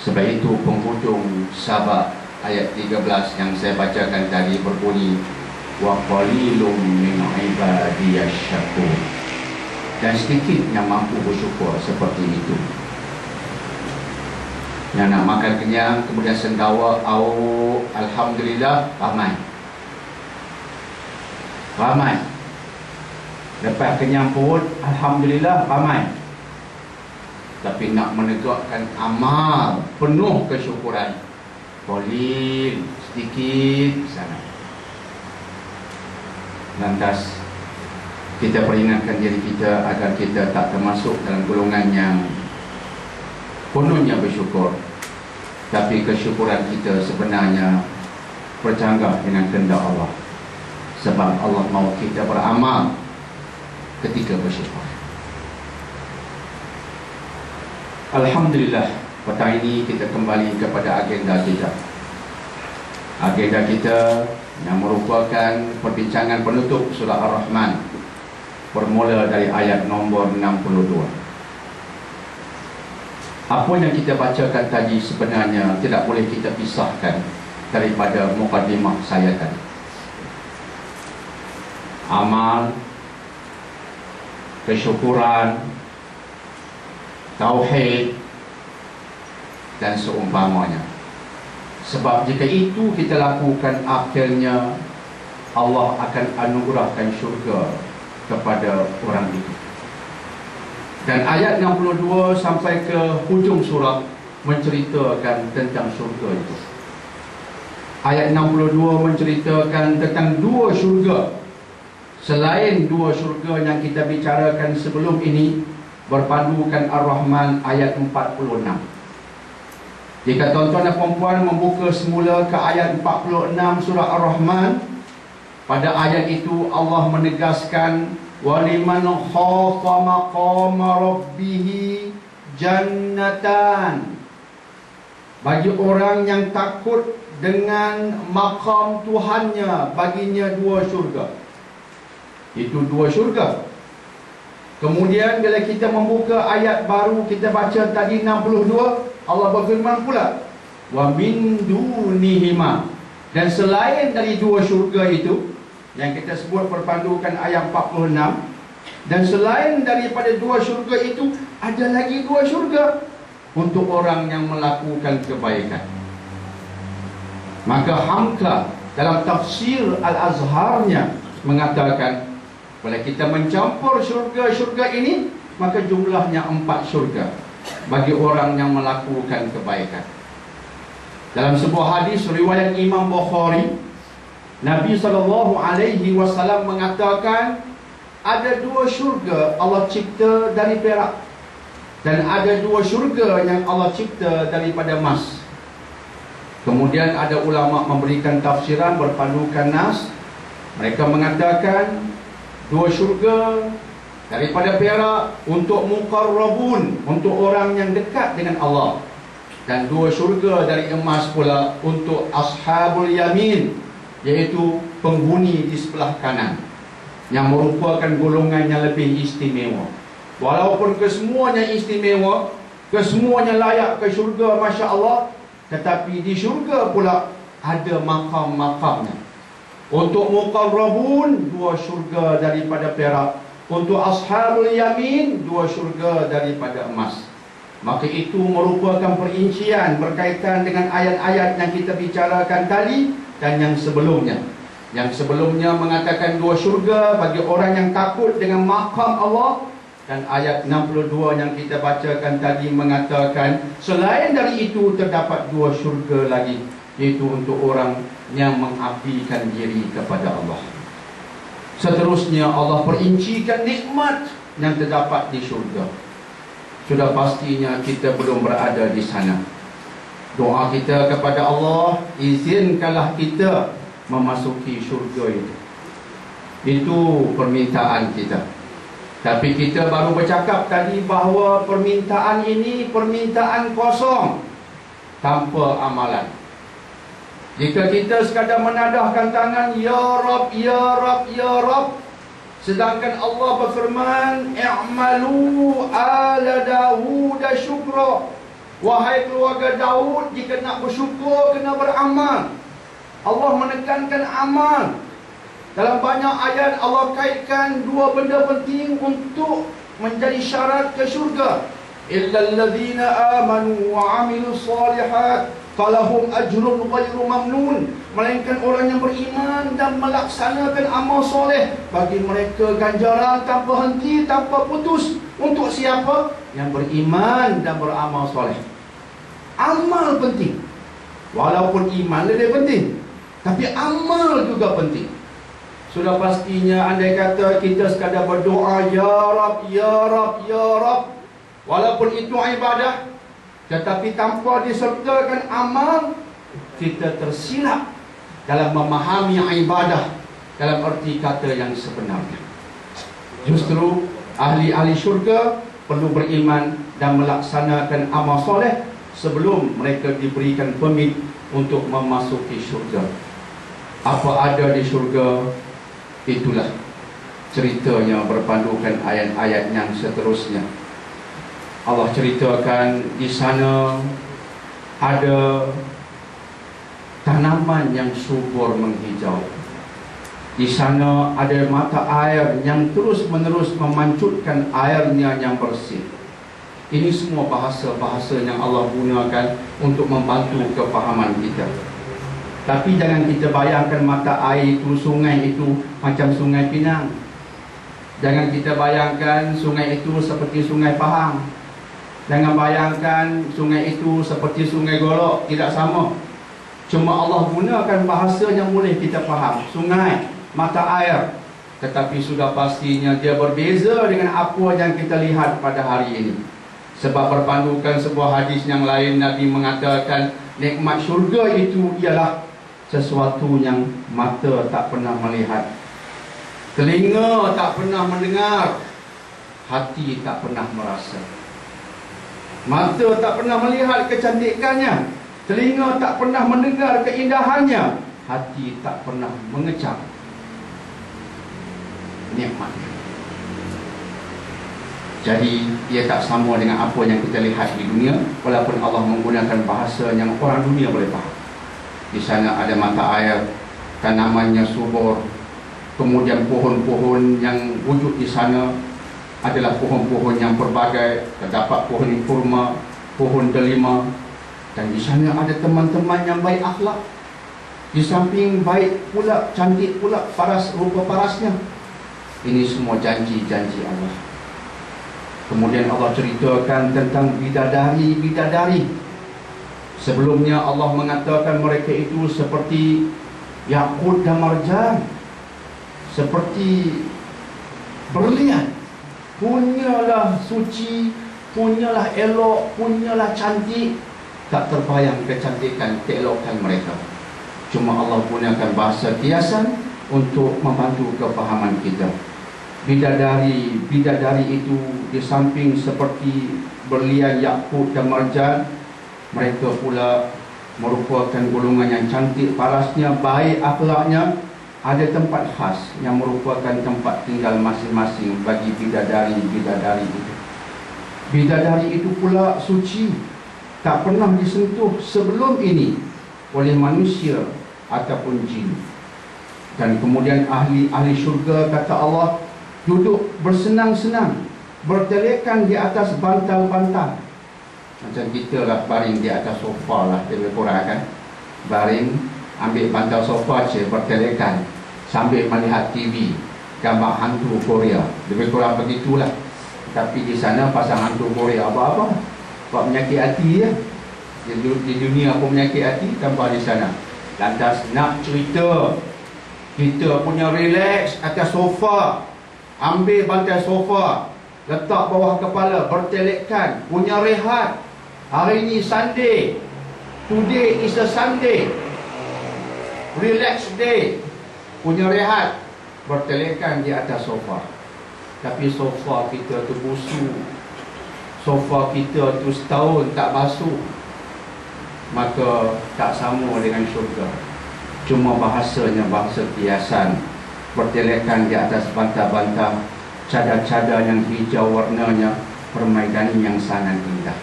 Sebab itu penghujung Sabah ayat 13 yang saya bacakan tadi berbunyi, wa qalilum min ibadiyash syakur, dan sedikit yang mampu bersyukur seperti itu. Yang nak makan kenyang kemudian sendawa, alhamdulillah, ramai. Lepas kenyang perut, alhamdulillah, ramai. Tapi nak menegakkan amal penuh kesyukuran, qalil, sedikit sana. Lantas kita peringatkan diri kita agar kita tak termasuk dalam golongan yang penuhnya bersyukur, tapi kesyukuran kita sebenarnya bercanggah dengan kehendak Allah. Sebab Allah mahu kita beramal ketika bersyukur. Alhamdulillah, petang ini kita kembali kepada agenda kita. Agenda kita yang merupakan perbincangan penutup surah Ar-Rahman, bermula dari ayat nombor 62. Apa yang kita bacakan tadi sebenarnya tidak boleh kita pisahkan daripada mukadimah saya tadi. Amal, kesyukuran, tauhid dan seumpamanya. Sebab jika itu kita lakukan, akhirnya Allah akan anugerahkan syurga kepada orang itu. Dan ayat 62 sampai ke hujung surah menceritakan tentang syurga itu. Ayat 62 menceritakan tentang dua syurga selain dua syurga yang kita bicarakan sebelum ini, berpandukan Ar-Rahman ayat 46. Jika tuan-tuan dan puan-puan membuka semula ke ayat 46 surah Ar-Rahman, pada ayat itu Allah menegaskan, waliman khafa maqama rabbih jannatan. Bagi orang yang takut dengan maqam Tuhannya, baginya dua syurga. Itu dua syurga. Kemudian bila kita membuka ayat baru, kita baca tadi 62, Allah berfirman pula, wa min dunihima, dan selain dari dua syurga itu yang kita sebut berpandukan ayat 46, dan selain daripada dua syurga itu, ada lagi dua syurga untuk orang yang melakukan kebaikan. Maka Hamka dalam tafsir Al-Azharnya mengatakan, bila kita mencampur syurga-syurga ini, maka jumlahnya 4 syurga bagi orang yang melakukan kebaikan. Dalam sebuah hadis riwayat Imam Bukhari, Nabi SAW mengatakan, ada dua syurga Allah cipta dari perak, dan ada dua syurga yang Allah cipta daripada emas. Kemudian ada ulama memberikan tafsiran berpandukan nas. Mereka mengatakan, dua syurga daripada perak untuk muqarrabun, untuk orang yang dekat dengan Allah, dan dua syurga dari emas pula untuk ashabul yamin, iaitu penghuni di sebelah kanan, yang merupakan golongan yang lebih istimewa. Walaupun kesemuanya istimewa, kesemuanya layak ke syurga, Masya Allah, tetapi di syurga pula ada makam-makamnya. Untuk muqarrabun, dua syurga daripada perak. Untuk ashabul yamin, dua syurga daripada emas. Maka itu merupakan perincian berkaitan dengan ayat-ayat yang kita bicarakan tadi dan yang sebelumnya. Yang sebelumnya mengatakan dua syurga bagi orang yang takut dengan makam Allah, dan ayat 62 yang kita bacakan tadi mengatakan selain dari itu terdapat dua syurga lagi, iaitu untuk orang yang mengabdikan diri kepada Allah. Seterusnya Allah perincikan nikmat yang terdapat di syurga. Sudah pastinya kita belum berada di sana. Doa kita kepada Allah, izinkanlah kita memasuki syurga itu. Itu permintaan kita. Tapi kita baru bercakap tadi bahawa permintaan ini permintaan kosong, tanpa amalan. Jika kita sekadar menadahkan tangan, Ya Rab, Ya Rab, Ya Rab, sedangkan Allah berfirman, i'malu ala Dawud syukra, Wahai keluarga Daud, jika nak bersyukur kena beramal. Allah menekankan amal. Dalam banyak ayat Allah kaitkan dua benda penting untuk menjadi syarat ke syurga. Illal ladzina amanu wa amilus solihat falahum ajrun ghairu mamnun. Melainkan orang yang beriman dan melaksanakan amal soleh, bagi mereka ganjaran tanpa henti, tanpa putus. Untuk siapa? Yang beriman dan beramal soleh. Amal penting. Walaupun iman lebih penting, tapi amal juga penting. Sudah pastinya andai kata kita sekadar berdoa ya Rab, ya Rab, ya Rab, walaupun itu ibadah, tetapi tanpa disertakan amal, kita tersilap dalam memahami ibadah dalam erti kata yang sebenarnya. Justru ahli-ahli syurga perlu beriman dan melaksanakan amal soleh sebelum mereka diberikan permit untuk memasuki syurga. Apa ada di syurga, itulah ceritanya berpandukan ayat-ayat yang seterusnya. Allah ceritakan di sana ada tanaman yang subur menghijau. Di sana ada mata air yang terus-menerus memancutkan airnya yang bersih. Ini semua bahasa-bahasa yang Allah gunakan untuk membantu kefahaman kita. Tapi jangan kita bayangkan mata air itu, sungai itu macam sungai Pinang. Jangan kita bayangkan sungai itu seperti sungai Pahang. Jangan bayangkan sungai itu seperti sungai Golok. Tidak sama. Cuma Allah gunakan bahasa yang boleh kita faham. Sungai, mata air. Tetapi sudah pastinya dia berbeza dengan apa yang kita lihat pada hari ini. Sebab berpandukan sebuah hadis yang lain, Nabi mengatakan nikmat syurga itu ialah sesuatu yang mata tak pernah melihat, telinga tak pernah mendengar, hati tak pernah merasa. Mata tak pernah melihat kecantikannya, telinga tak pernah mendengar keindahannya, hati tak pernah mengecap nikmatnya. Jadi ia tak sama dengan apa yang kita lihat di dunia, walaupun Allah menggunakan bahasa yang orang dunia boleh faham. Di sana ada mata air, tanamannya subur, kemudian pohon-pohon yang wujud di sana adalah pohon-pohon yang berbagai. Terdapat pohon kurma, pohon delima, dan di sana ada teman-teman yang baik akhlak. Di samping baik pula, cantik pula paras, rupa parasnya. Ini semua janji-janji Allah. Kemudian Allah ceritakan tentang bidadari-bidadari. Sebelumnya Allah mengatakan mereka itu seperti yakut dan marjan, seperti berlian. Punyalah suci, punyalah elok, punyalah cantik. Tak terbayang kecantikan, keelokan mereka. Cuma Allah gunakan bahasa kiasan untuk membantu kefahaman kita. Bidadari itu di samping seperti berlian, yakut dan marjan, mereka pula merupakan golongan yang cantik parasnya, baik akhlaknya. Ada tempat khas yang merupakan tempat tinggal masing-masing bagi bidadari-bidadari itu. Bidadari itu pula suci, tak pernah disentuh sebelum ini oleh manusia ataupun jin. Dan kemudian ahli syurga, kata Allah, duduk bersenang-senang, bertelekan di atas bantal-bantal. Macam kita lah baring di atas sofa lah, lebih kurang kan. Baring, ambil bantal sofa je, bertelekan sambil melihat TV, gambar hantu Korea. Lebih kurang begitulah. Tapi di sana pasang hantu Korea apa-apa, buat menyakit hati ya. Di dunia pun menyakit hati, tanpa di sana. Lantas nak cerita, kita punya relax atas sofa, ambil bantal sofa, letak bawah kepala, bertelekkan, punya rehat. Hari ini Sunday, today is a Sunday, relax day, punya rehat, bertelekkan di atas sofa. Tapi sofa kita tu busuk, sofa kita tu setahun tak basuh. Maka tak sama dengan syurga. Cuma bahasanya bahasa kiasan, bertelekan di atas bantal-bantal, cadar-cadar yang hijau warnanya, permaidani yang sangat indah.